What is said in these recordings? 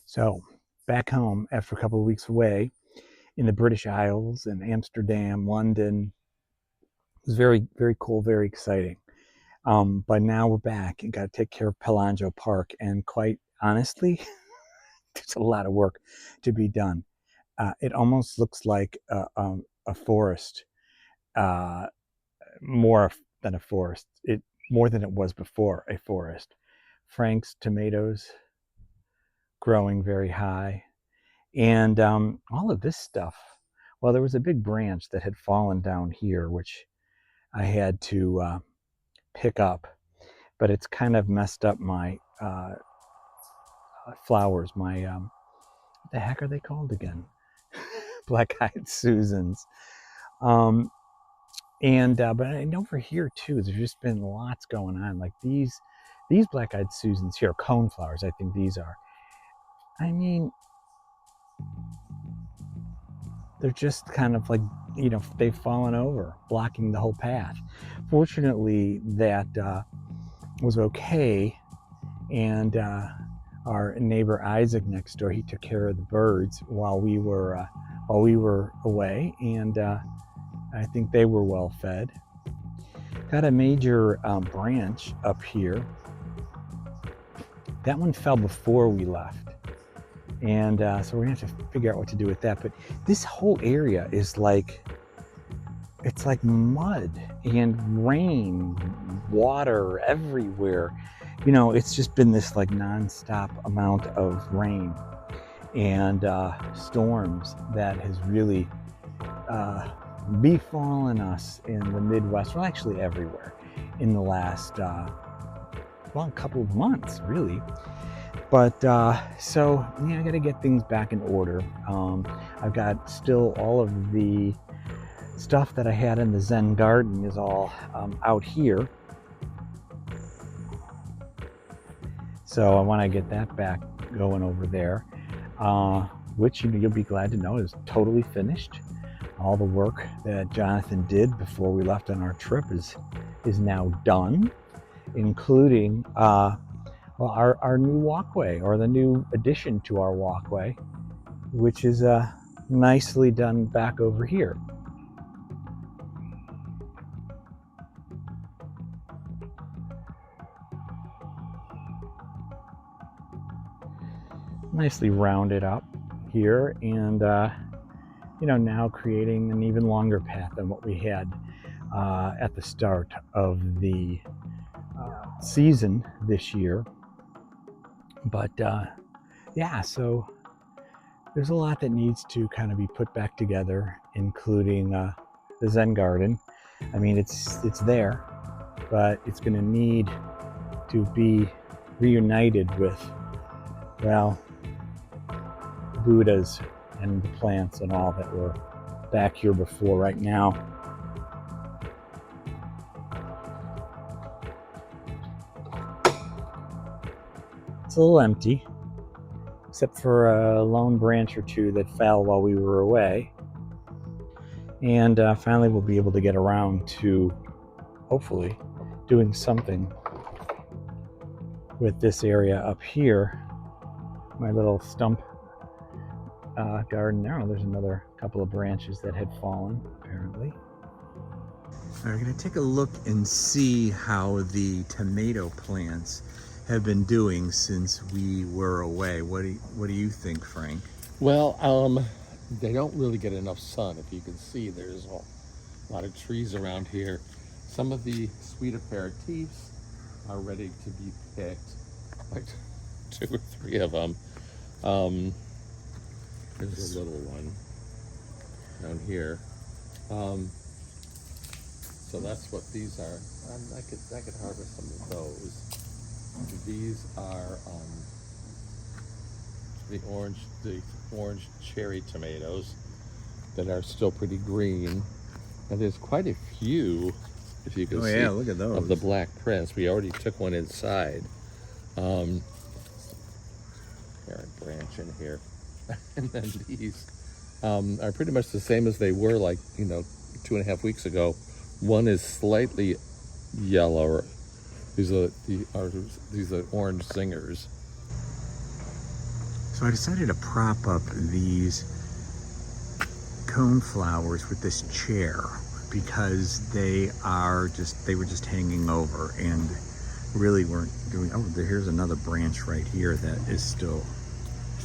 So back home after a couple of weeks away in the British Isles and Amsterdam, London, it was very, very cool, very exciting. But now we're back and got to take care of Palangeau Park. And quite honestly, there's a lot of work to be done. It almost looks like a forest, uh, more than a forest. It more than it was before a forest. Frank's tomatoes growing very high. And all of this stuff, well, there was a big branch that had fallen down here, which I had to pick up, but it's kind of messed up my flowers. What the heck are they called again? Black-eyed Susans. Um, but over here too, there's just been lots going on. Like these black-eyed Susans here, coneflowers, I think these are. I mean, they're just kind of like, they've fallen over, blocking the whole path. Fortunately, that was okay, and our neighbor Isaac next door, he took care of the birds while we were away, and I think they were well fed. Got a major branch up here. That one fell before we left. And so we're gonna have to figure out what to do with that. But this whole area is it's like mud and rain, water everywhere. It's just been this like nonstop amount of rain and storms that has really befallen us in the Midwest, well, actually everywhere in the last, a couple of months, really. But so yeah, I got to get things back in order. I've got still all of the stuff that I had in the Zen garden is all out here. So I want to get that back going over there, which you'll be glad to know is totally finished. All the work that Jonathan did before we left on our trip is now done, including our new walkway, or the new addition to our walkway, which is nicely done back over here. Nicely rounded up here, and now creating an even longer path than what we had at the start of the season this year. But yeah, so there's a lot that needs to kind of be put back together, including the Zen garden. I mean, it's there, but it's going to need to be reunited with, well, Buddhas and the plants and all that were back here before. Right now, it's a little empty, except for a lone branch or two that fell while we were away. And finally we'll be able to get around to hopefully doing something with this area up here. My little stump garden there. There's another couple of branches that had fallen, apparently. We're going to take a look and see how the tomato plants have been doing since we were away. What do you think, Frank? Well, they don't really get enough sun. If you can see, there's a lot of trees around here. Some of the sweet aperitifs are ready to be picked, like 2 or 3 of them. There's a little one down here. So that's what these are. I could harvest some of those. These are the orange cherry tomatoes that are still pretty green. And there's quite a few, if you can see, look at those, of the Black Prince. We already took one inside. Parent branch in here. And then these are pretty much the same as they were, like, 2.5 weeks ago. One is slightly yellower. These are orange zingers. So I decided to prop up these cone flowers with this chair because they were just hanging over and really weren't doing. Oh, here's another branch right here that is still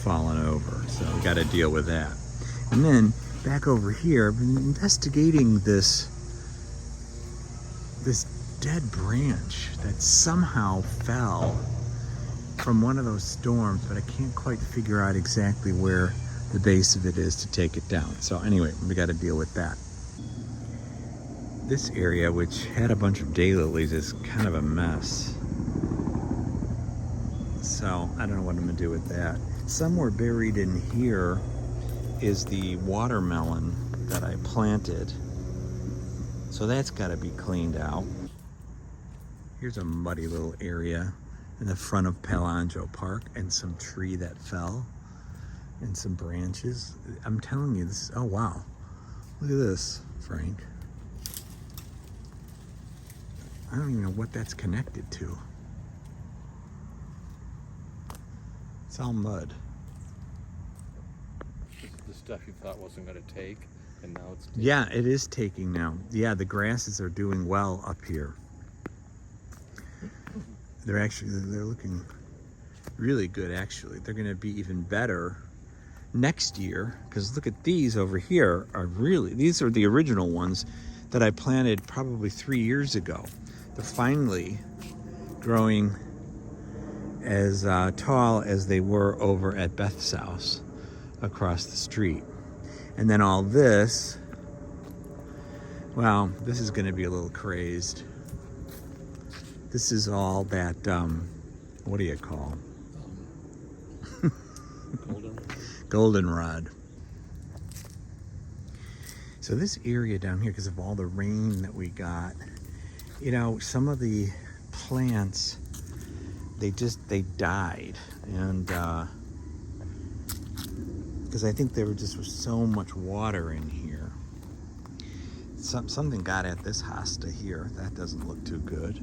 fallen over, so we got to deal with that. And then back over here, I've been investigating this dead branch that somehow fell from one of those storms, but I can't quite figure out exactly where the base of it is to take it down. So anyway, we got to deal with that. This area, which had a bunch of daylilies, is kind of a mess. So I don't know what I'm gonna do with that. Somewhere buried in here is the watermelon that I planted. So that's gotta be cleaned out. Here's a muddy little area in the front of Palangeau Park and some tree that fell and some branches. I'm telling you, this is, oh wow. Look at this, Frank. I don't even know what that's connected to. It's all mud. The stuff you thought wasn't going to take, and now it's taking. Yeah, it is taking now. Yeah, the grasses are doing well up here. They're looking really good, actually. They're going to be even better next year, because look at these over here these are the original ones that I planted probably 3 years ago. They're finally growing as tall as they were over at Beth's house across the street. And then all this, well, this is going to be a little crazed. This is all that, what do you call? Goldenrod. So this area down here, because of all the rain that we got, you know, some of the plants, they died. And because I think there was so much water in here. Something got at this hosta here. That doesn't look too good.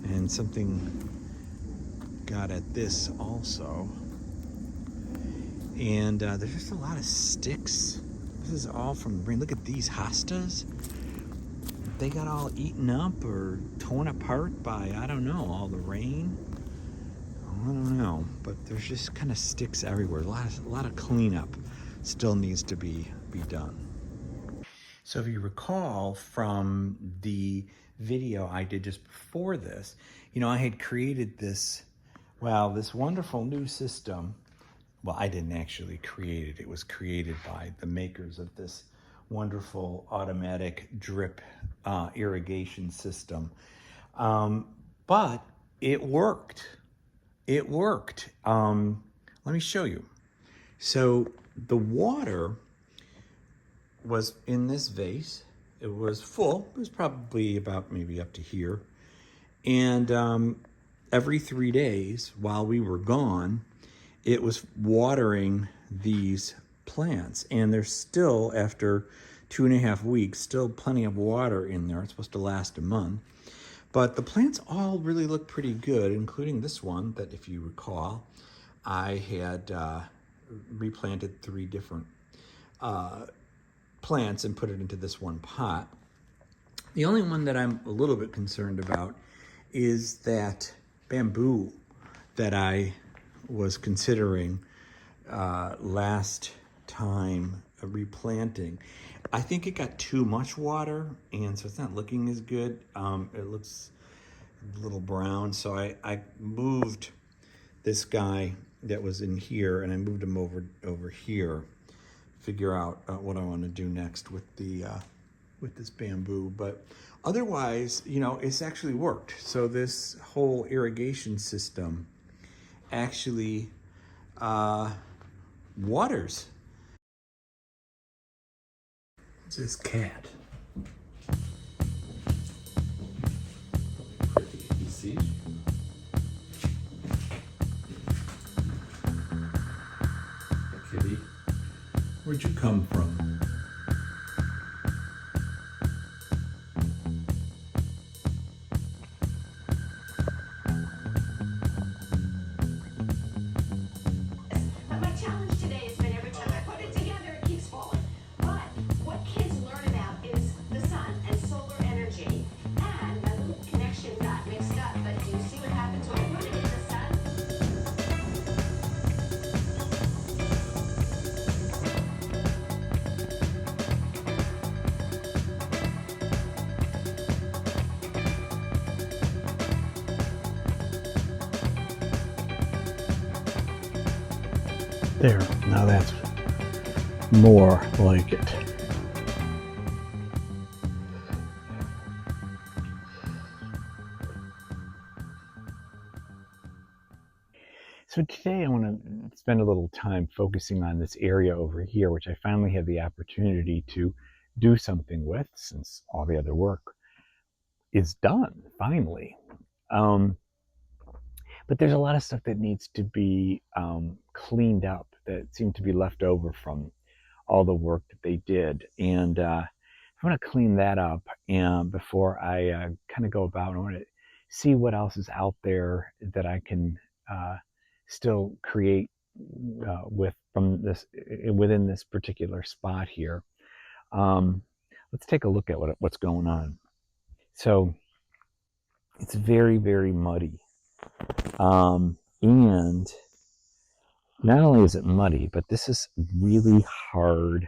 And something got at this also. And there's just a lot of sticks. This is all from rain. Look at these hostas. They got all eaten up or torn apart by, I don't know, all the rain. I don't know, but there's just kind of sticks everywhere. A lot of cleanup still needs to be done. So if you recall from the video I did just before this, you know, I had created this wonderful new system. Well, I didn't actually create it. It was created by the makers of this wonderful automatic drip irrigation system. But it worked. It worked. Let me show you. So the water was in this vase. It was full. It was probably about maybe up to here. And every 3 days while we were gone, it was watering these plants. And there's still, after 2.5 weeks, still plenty of water in there. It's supposed to last a month. But the plants all really look pretty good, including this one that, if you recall, I had replanted 3 different plants and put it into this one pot. The only one that I'm a little bit concerned about is that bamboo that I was considering last time replanting. I think it got too much water, and so it's not looking as good. It looks a little brown, so I moved this guy that was in here, and I moved him over here. Figure out what I want to do next with the with this bamboo, but otherwise, you know, it's actually worked. So this whole irrigation system actually waters. It's this cat. Pretty, you see? A kitty. Where'd you come from? There, now that's more like it. So today I want to spend a little time focusing on this area over here, which I finally had the opportunity to do something with since all the other work is done, finally. Um, but there's a lot of stuff that needs to be cleaned up that seemed to be left over from all the work that they did. And I want to clean that up and before I kind of go about. I want to see what else is out there that I can still create with from this within this particular spot here. Um, let's take a look at what's going on. So it's very, very muddy. And not only is it muddy, but this is really hard,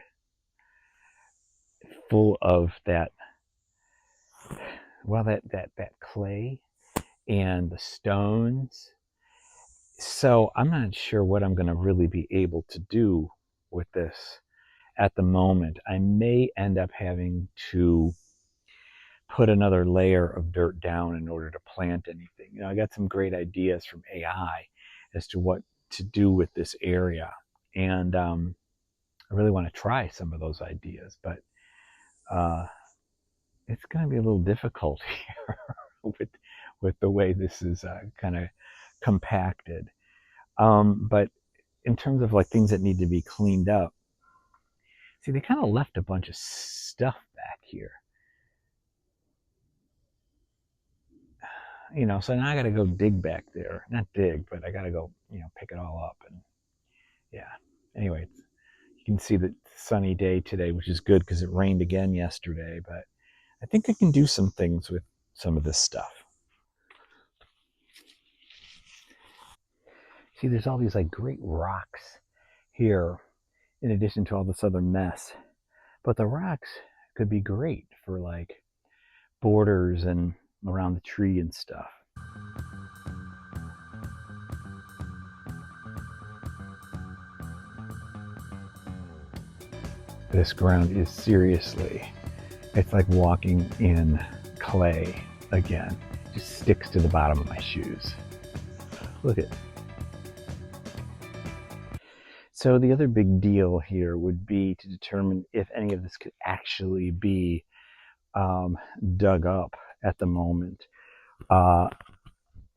full of that, well, that clay and the stones. So I'm not sure what I'm going to really be able to do with this at the moment. I may end up having to put another layer of dirt down in order to plant anything. I got some great ideas from AI as to what to do with this area. And I really want to try some of those ideas, but uh, it's going to be a little difficult here with the way this is kind of compacted. But in terms of like things that need to be cleaned up, see, they kind of left a bunch of stuff back here. So now I got to go dig back there. Not dig, but I got to go, pick it all up. And yeah, anyway, you can see the sunny day today, which is good because it rained again yesterday. But I think I can do some things with some of this stuff. See, there's all these like great rocks here in addition to all this other mess. But the rocks could be great for like borders and around the tree and stuff. This ground is seriously, it's like walking in clay again. It just sticks to the bottom of my shoes. Look at. So the other big deal here would be to determine if any of this could actually be dug up at the moment.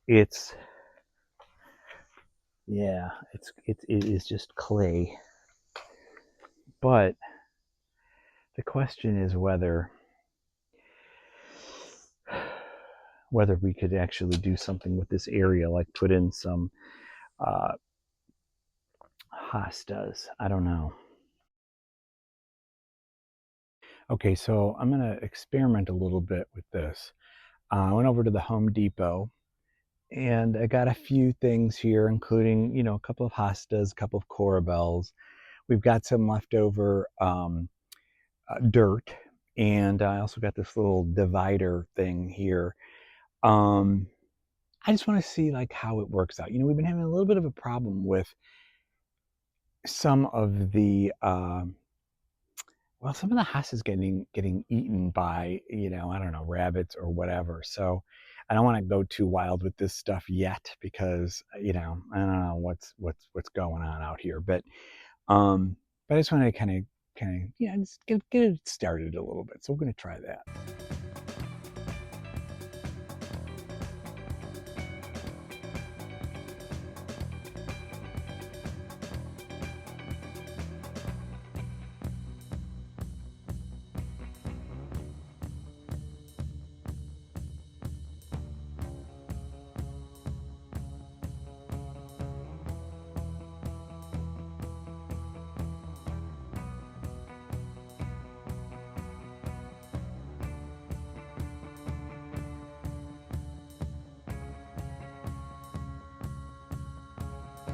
It is just clay. But the question is whether we could actually do something with this area, like put in some hostas. I don't know. Okay, so I'm going to experiment a little bit with this. I went over to the Home Depot and I got a few things here, including, a couple of hostas, a couple of corabels. We've got some leftover dirt, and I also got this little divider thing here. I just want to see like how it works out. We've been having a little bit of a problem with some of the some of the hostas getting eaten by, I don't know, rabbits or whatever. So I don't want to go too wild with this stuff yet because, I don't know what's going on out here. But I just want to kind of just get it started a little bit. So we're going to try that.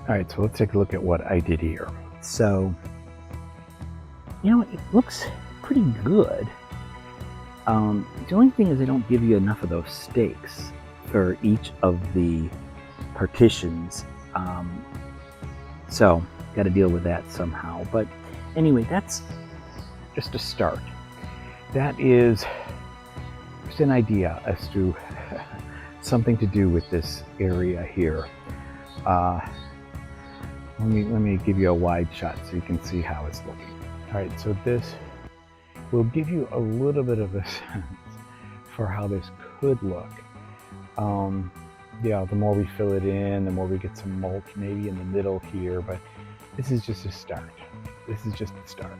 All right, so let's take a look at what I did here. So, it looks pretty good. The only thing is they don't give you enough of those stakes for each of the partitions. So got to deal with that somehow. But anyway, that's just a start. That is just an idea as to something to do with this area here. Let me give you a wide shot so you can see how it's looking. All right, so this will give you a little bit of a sense for how this could look. Yeah, the more we fill it in, the more we get some mulch maybe in the middle here, but this is just a start. This is just the start.